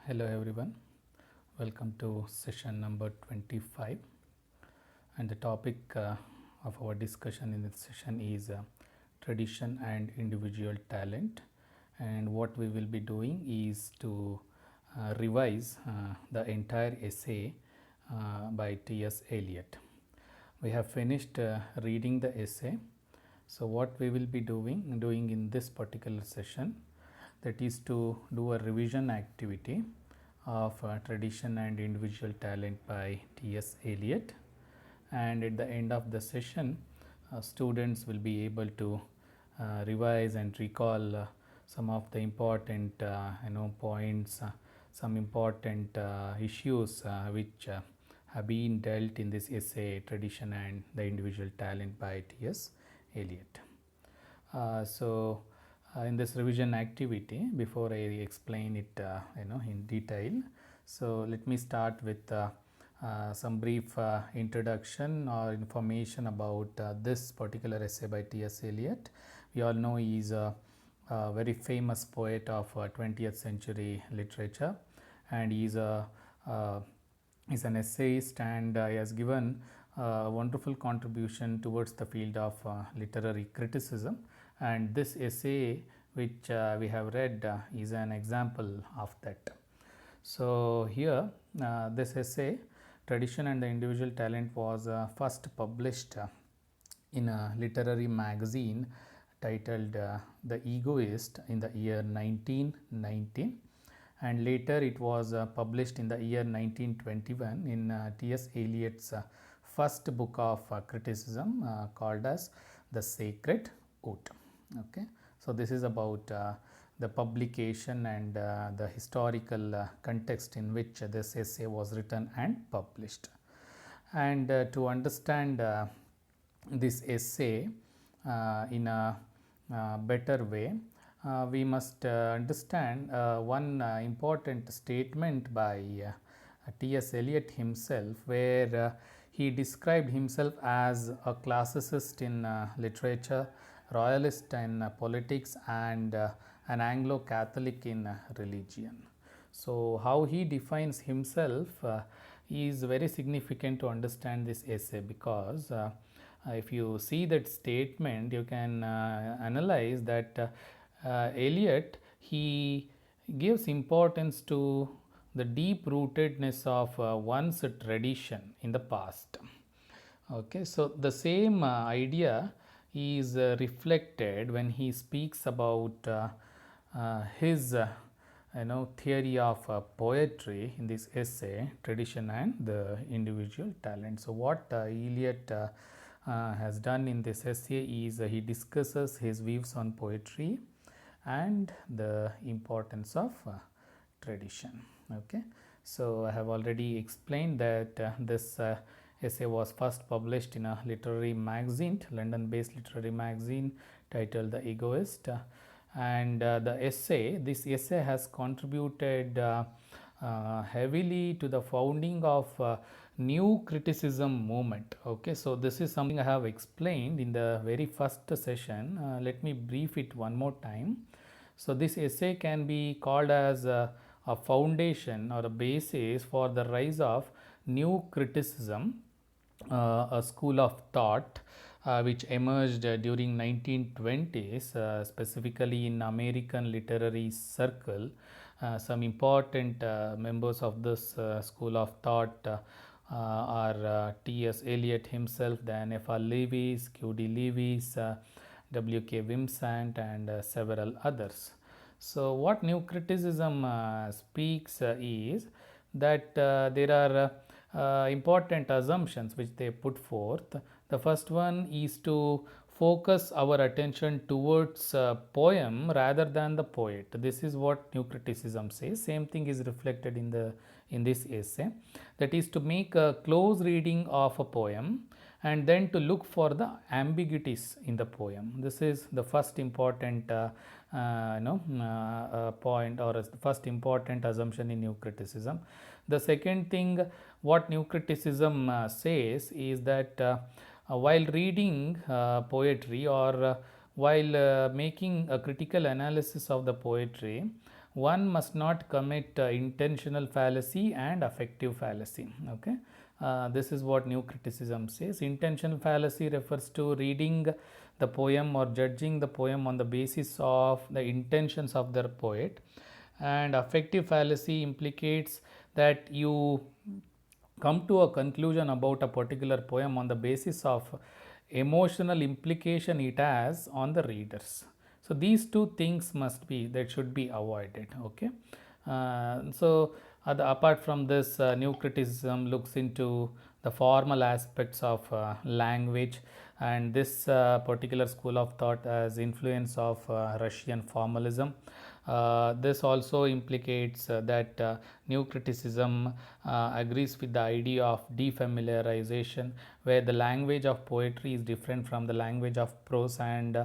Hello everyone, welcome to session number 25, and the topic of our discussion in this session is tradition and individual talent. And what we will be doing is to revise the entire essay by T.S. Eliot. We have finished reading the essay. So what we will be doing in this particular session, that is to do a revision activity of Tradition and Individual Talent by T.S. Eliot, and at the end of the session students will be able to revise and recall some of the important points, some important issues which have been dealt in this essay Tradition and the Individual Talent by T.S. Eliot. In this revision activity, before I explain it in detail, so let me start with some brief introduction or information about this particular essay by T.S. Eliot. We all know he is a very famous poet of 20th century literature, and he is an essayist, and he has given a wonderful contribution towards the field of literary criticism, and this essay which we have read is an example of that. So here this essay Tradition and the Individual Talent was first published in a literary magazine titled The Egoist in the year 1919, and later it was published in the year 1921 in T.S. Eliot's first book of criticism called as The Sacred Oath. Okay, so this is about the publication and the historical context in which this essay was written and published. And to understand this essay in a better way, we must understand one important statement by T.S. Eliot himself, where he described himself as a classicist in literature, royalist in politics, and an Anglo-Catholic in religion. So how he defines himself is very significant to understand this essay, because if you see that statement, you can analyze that Eliot, he gives importance to the deep rootedness of one's tradition in the past. Okay, so the same idea is reflected when he speaks about his theory of poetry in this essay Tradition and the Individual Talent. So what Eliot has done in this essay is he discusses his views on poetry and the importance of tradition. Okay, so I have already explained that this essay was first published in a literary magazine, London based literary magazine titled The Egoist, and this essay has contributed heavily to the founding of new criticism movement. Okay, so this is something I have explained in the very first session. Let me brief it one more time. So this essay can be called as a foundation or a basis for the rise of new criticism, a school of thought which emerged during 1920s, specifically in American literary circle. Some important members of this school of thought are T.S. Eliot himself, then F.R. Lewis, Q.D. Lewis, W.K. Wimsant, and several others. So what new criticism speaks is that there are important assumptions which they put forth. The first one is to focus our attention towards poem rather than the poet. This is what new criticism says. Same thing is reflected in this essay, that is to make a close reading of a poem and then to look for the ambiguities in the poem. This is the first important point, or the first important assumption in new criticism. The second thing what new criticism says is that while reading poetry, or while making a critical analysis of the poetry, one must not commit intentional fallacy and affective fallacy. Okay, this is what new criticism says. Intentional fallacy refers to reading the poem or judging the poem on the basis of the intentions of the poet, and affective fallacy implicates that you come to a conclusion about a particular poem on the basis of emotional implication it has on the readers. So these two things must be, that should be avoided. Okay, apart from this, new criticism looks into the formal aspects of language, and this particular school of thought has influence of Russian formalism. This also implicates that new criticism agrees with the idea of defamiliarization, where the language of poetry is different from the language of prose, and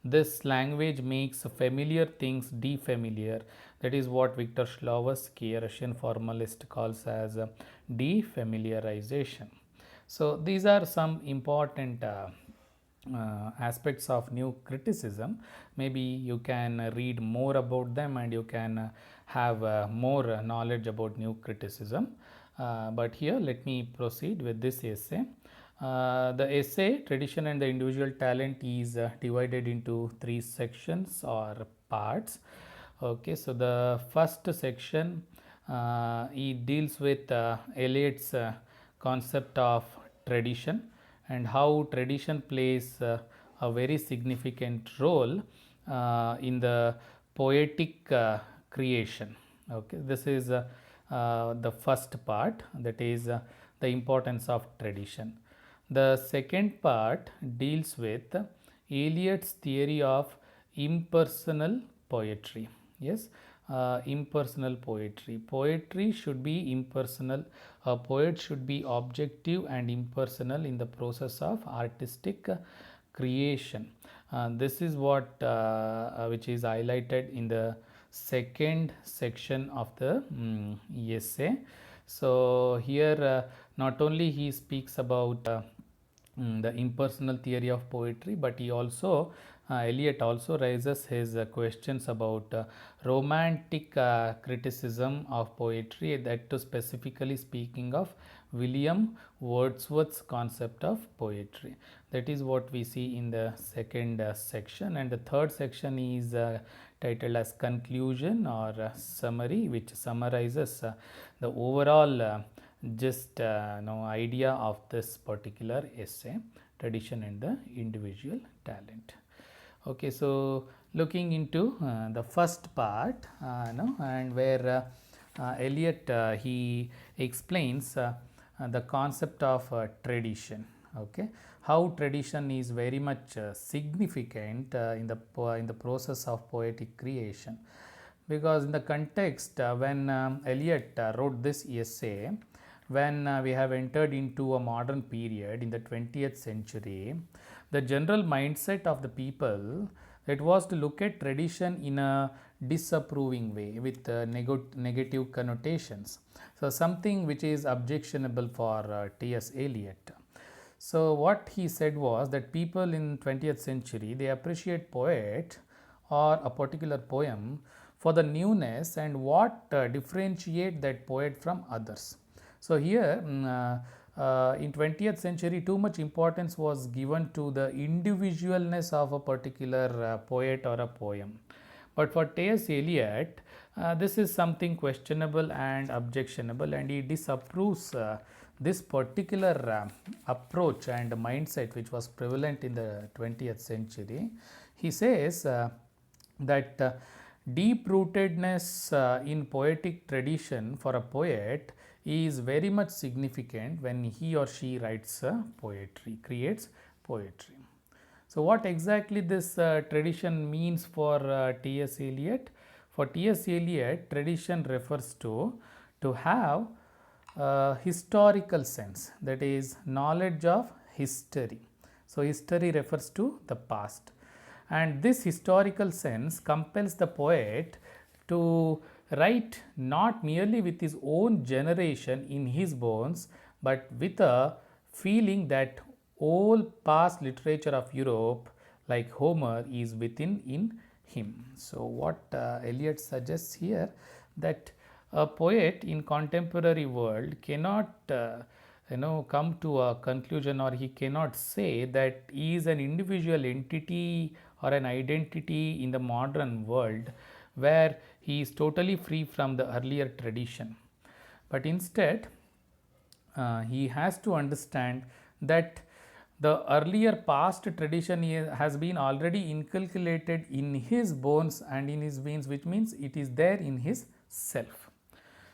this language makes familiar things defamiliar. That is what Viktor Shklovsky, a Russian formalist, calls as defamiliarization. So these are some important aspects of new criticism. Maybe you can read more about them and you can have more knowledge about new criticism. But here let me proceed with this essay. The essay Tradition and the Individual Talent is divided into 3 sections or parts. Okay, so the first section, it deals with Eliot's concept of tradition and how tradition plays a very significant role in the poetic creation. Okay, this is the first part, that is the importance of tradition. The second part deals with Eliot's theory of impersonal poetry. Yes, impersonal poetry. Poetry should be impersonal. A poet should be objective and impersonal in the process of artistic creation. This is what which is highlighted in the second section of the essay. So here not only he speaks about the impersonal theory of poetry, but he also Eliot also raises his questions about romantic criticism of poetry, that too specifically speaking of William Wordsworth's concept of poetry. That is what we see in the second section, and the third section is titled as conclusion or summary, which summarizes the overall idea of this particular essay, Tradition and the Individual Talent. Okay, so looking into the first part, and where Eliot he explains the concept of tradition. Okay, how tradition is very much significant in the process of poetic creation, because in the context when Eliot wrote this essay, when we have entered into a modern period in the 20th century, the general mindset of the people, it was to look at tradition in a disapproving way with negative connotations. So something which is objectionable for T.S. Eliot. So what he said was that people in 20th century, they appreciate poet or a particular poem for the newness and what differentiate that poet from others. So here in 20th century, too much importance was given to the individualness of a particular poet or a poem. But for T.S. Eliot, this is something questionable and objectionable, and he disapproves this particular approach and mindset which was prevalent in the 20th century. He says that deep rootedness in poetic tradition for a poet is very much significant when he or she writes poetry, creates poetry. So what exactly this tradition means for T.S. Eliot? For T.S. Eliot, tradition refers to have historical sense, that is knowledge of history. So history refers to the past, and this historical sense compels the poet to write not merely with his own generation in his bones, but with a feeling that all past literature of Europe, like Homer, is within in him. So what Eliot suggests here, that a poet in contemporary world cannot come to a conclusion, or he cannot say that he is an individual entity or an identity in the modern world where he is totally free from the earlier tradition, but instead he has to understand that the earlier past tradition has been already inculcated in his bones and in his veins, which means it is there in his self.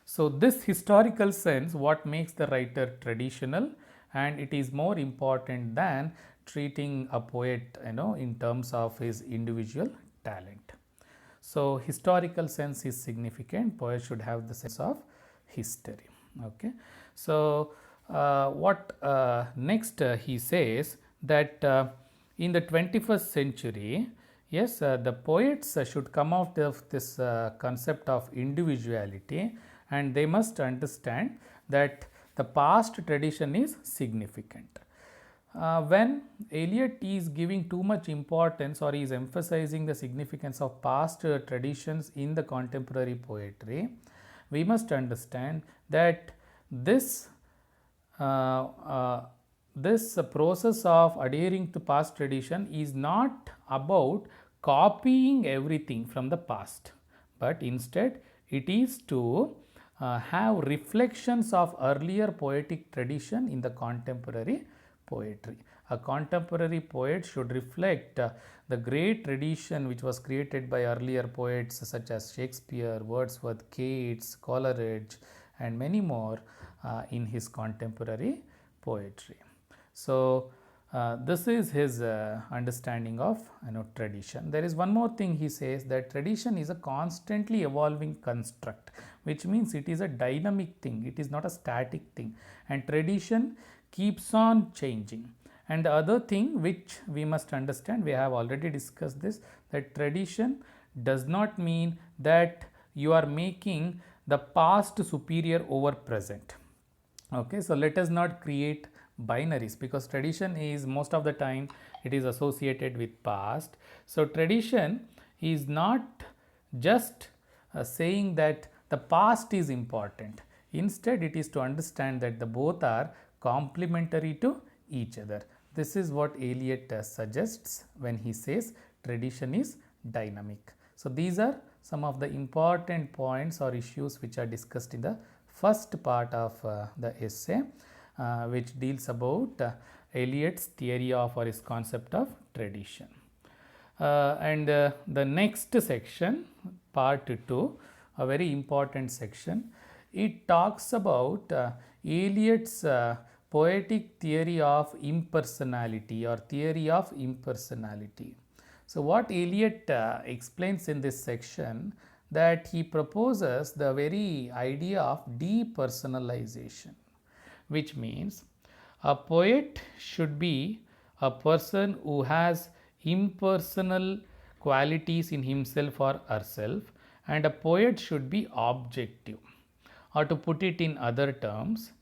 So this historical sense what makes the writer traditional, and it is more important than treating a poet in terms of his individual talent. So historical sense is significant. Poet should have the sense of history. Okay. So what next he says that in the 21st century, yes, the poets should come out of this concept of individuality, and they must understand that the past tradition is significant. When Eliot is giving too much importance, or is emphasizing the significance of past traditions in the contemporary poetry, we must understand that this process of adhering to past tradition is not about copying everything from the past, but instead it is to have reflections of earlier poetic tradition in the contemporary poetry. A contemporary poet should reflect the great tradition which was created by earlier poets such as Shakespeare, Wordsworth, Keats, Coleridge, and many more in his contemporary poetry. So this is his understanding of tradition. There is one more thing he says, that tradition is a constantly evolving construct, which means it is a dynamic thing, it is not a static thing, and tradition keeps on changing. And the other thing which we must understand, we have already discussed this, that tradition does not mean that you are making the past superior over present. Okay, so let us not create binaries, because tradition is most of the time it is associated with past. So tradition is not just saying that the past is important. Instead, it is to understand that the both are complementary to each other. This is what Eliot suggests when he says tradition is dynamic. So these are some of the important points or issues which are discussed in the first part of the essay, which deals about Eliot's theory of, or his concept of, tradition. And the next section, part 2, a very important section, it talks about Eliot's poetic theory of impersonality, or theory of impersonality. So what Eliot explains in this section, that he proposes the very idea of depersonalization, which means a poet should be a person who has impersonal qualities in himself or herself, and a poet should be objective. Or to put it in other terms,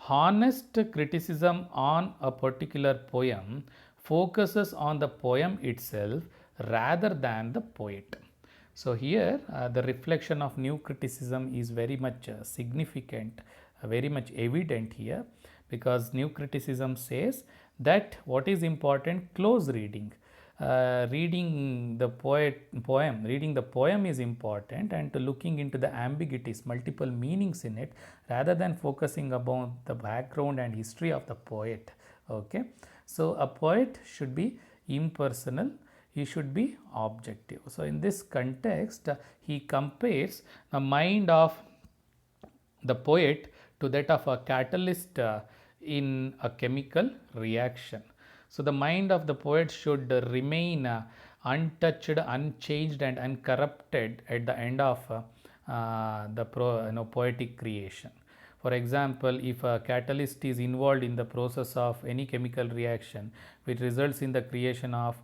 honest criticism on a particular poem focuses on the poem itself rather than the poet. So here the reflection of new criticism is very much significant, very much evident here, because new criticism says that what is important, close reading. Reading the poem is important, and to looking into the ambiguities, multiple meanings in it, rather than focusing upon the background and history of the poet. Okay, so a poet should be impersonal, he should be objective. So in this context, he compares the mind of the poet to that of a catalyst in a chemical reaction. So the mind of the poet should remain untouched, unchanged, and uncorrupted at the end of the poetic creation. For example, if a catalyst is involved in the process of any chemical reaction, which results in the creation of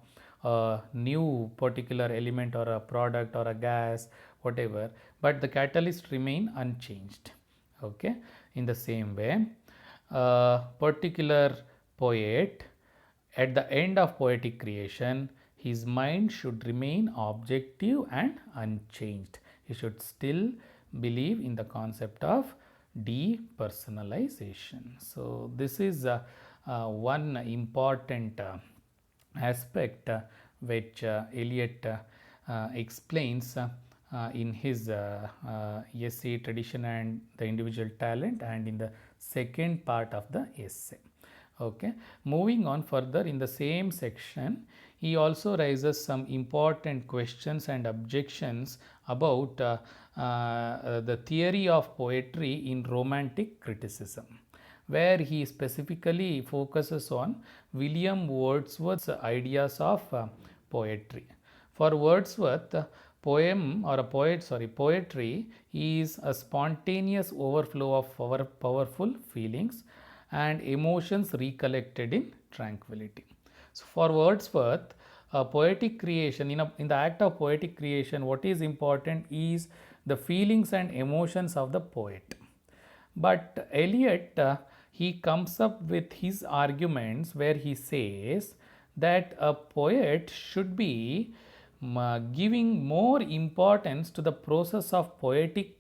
a new particular element or a product or a gas, whatever, but the catalyst remain unchanged. Okay, in the same way, a particular poet at the end of poetic creation his mind should remain objective and unchanged. He should still believe in the concept of depersonalization. So, this is one important aspect which Eliot explains in his essay Tradition and the Individual Talent, and in the second part of the essay. Okay, moving on further in the same section, he also raises some important questions and objections about the theory of poetry in romantic criticism, where he specifically focuses on William Wordsworth's ideas of poetry. For Wordsworth, poetry is a spontaneous overflow of powerful feelings and emotions recollected in tranquility. So, for Wordsworth, poetic creation, in the act of poetic creation, what is important is the feelings and emotions of the poet. But Eliot, he comes up with his arguments where he says that a poet should be giving more importance to the process of poetic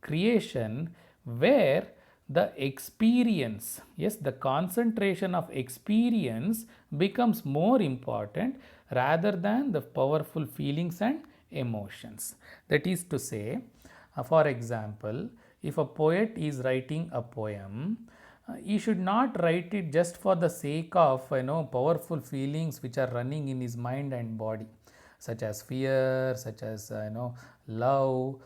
creation, where the experience, yes, the concentration of experience becomes more important rather than the powerful feelings and emotions. That is to say, for example, if a poet is writing a poem, he should not write it just for the sake of powerful feelings which are running in his mind and body, such as fear, such as love,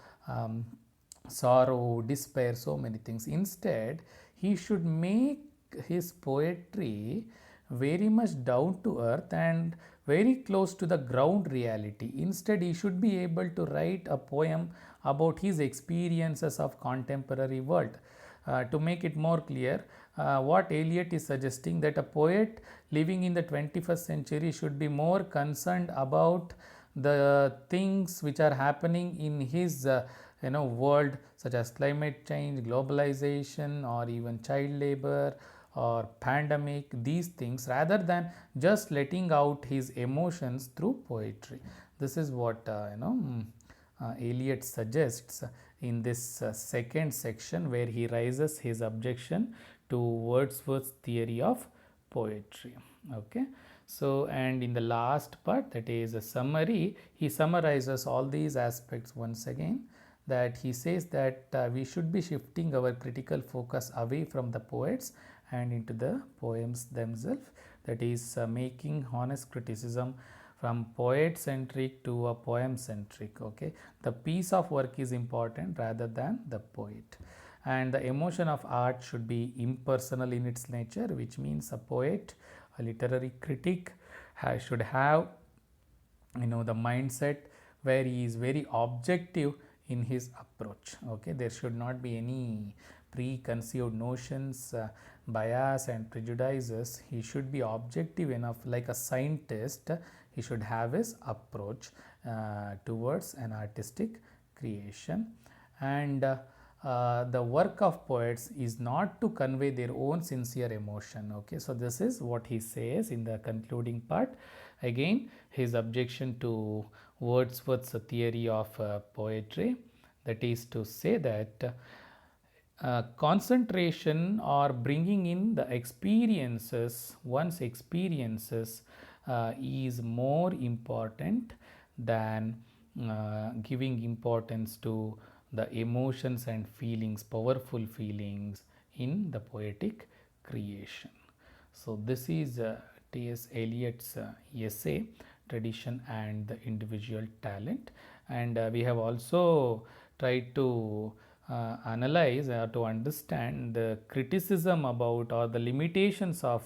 sorrow, despair, so many things. Instead, he should make his poetry very much down to earth and very close to the ground reality. Instead, he should be able to write a poem about his experiences of contemporary world. To make it more clear, what Eliot is suggesting, that a poet living in the 21st century should be more concerned about the things which are happening in his world, such as climate change, globalization, or even child labor or pandemic, these things, rather than just letting out his emotions through poetry. This is what Eliot suggests in this second section, where he raises his objection to Wordsworth's theory of poetry. Okay, so and in the last part, that is a summary, he summarizes all these aspects once again, that he says that we should be shifting our critical focus away from the poets and into the poems themselves, that is making honest criticism from poet centric to a poem centric. Okay, the piece of work is important rather than the poet, and the emotion of art should be impersonal in its nature, which means a poet, a literary critic should have the mindset where he is very objective in his approach. Okay, there should not be any preconceived notions, bias and prejudices. He should be objective enough, like a scientist. He should have his approach towards an artistic creation, and the work of poets is not to convey their own sincere emotion. Okay, so this is what he says in the concluding part. Again, his objection to Wordsworth's theory of poetry, that is to say that concentration or bringing in the experiences, one's experiences, is more important than giving importance to the emotions and feelings, powerful feelings in the poetic creation. So, this is T.S. Eliot's essay, Tradition and the Individual Talent, and we have also tried to analyze or to understand the criticism about or the limitations of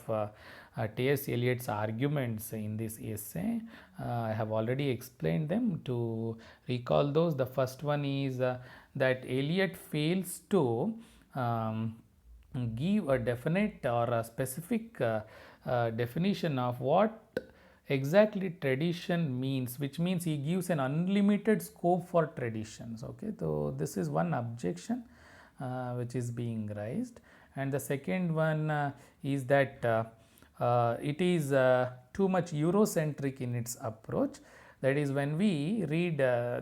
T.S. Eliot's arguments in this essay. I have already explained them. To recall those, the first one is that Eliot fails to give a definite or a specific definition of what exactly tradition means, which means he gives an unlimited scope for traditions. Okay, so this is one objection which is being raised, and the second one is that it is too much Eurocentric in its approach. That is, when we read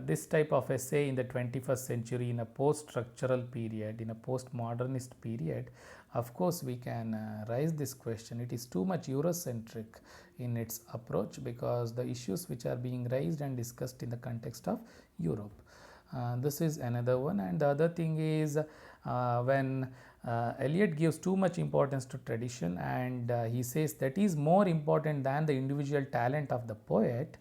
this type of essay in the 21st century, in a post-structural period, in a post-modernist period, of course we can raise this question. It is too much Eurocentric in its approach, because the issues which are being raised and discussed in the context of Europe. This is another one. And the other thing is, when Eliot gives too much importance to tradition, and he says that is more important than the individual talent of the poet,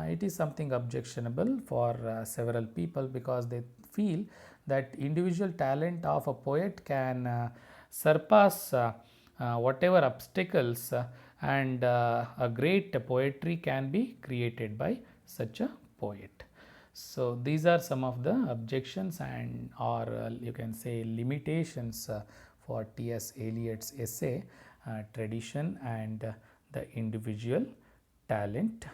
it is something objectionable for several people, because they feel that individual talent of a poet can surpass whatever obstacles, and a great poetry can be created by such a poet. So these are some of the objections and or you can say limitations for T.S. Eliot's essay, Tradition and the Individual Talent,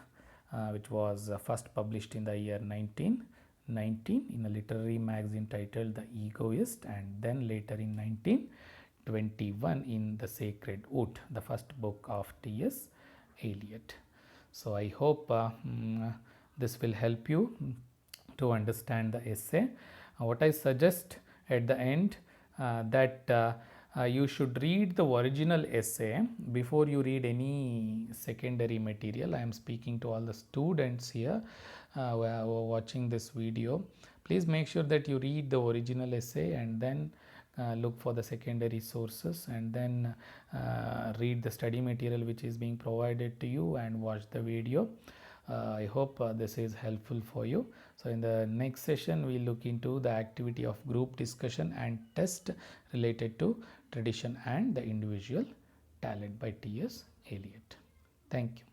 which was first published in the year 1919 in a literary magazine titled The Egoist, and then later in 1921 in The Sacred Wood, the first book of T.S. Eliot. So I hope this will help you to understand the essay. What I suggest at the end, that you should read the original essay before you read any secondary material. I am speaking to all the students here who are watching this video. Please make sure that you read the original essay, and then look for the secondary sources, and then read the study material which is being provided to you, and watch the video. I hope this is helpful for you. So in the next session, we look into the activity of group discussion and test related to Tradition and the Individual Talent by T.S. Eliot. Thank you.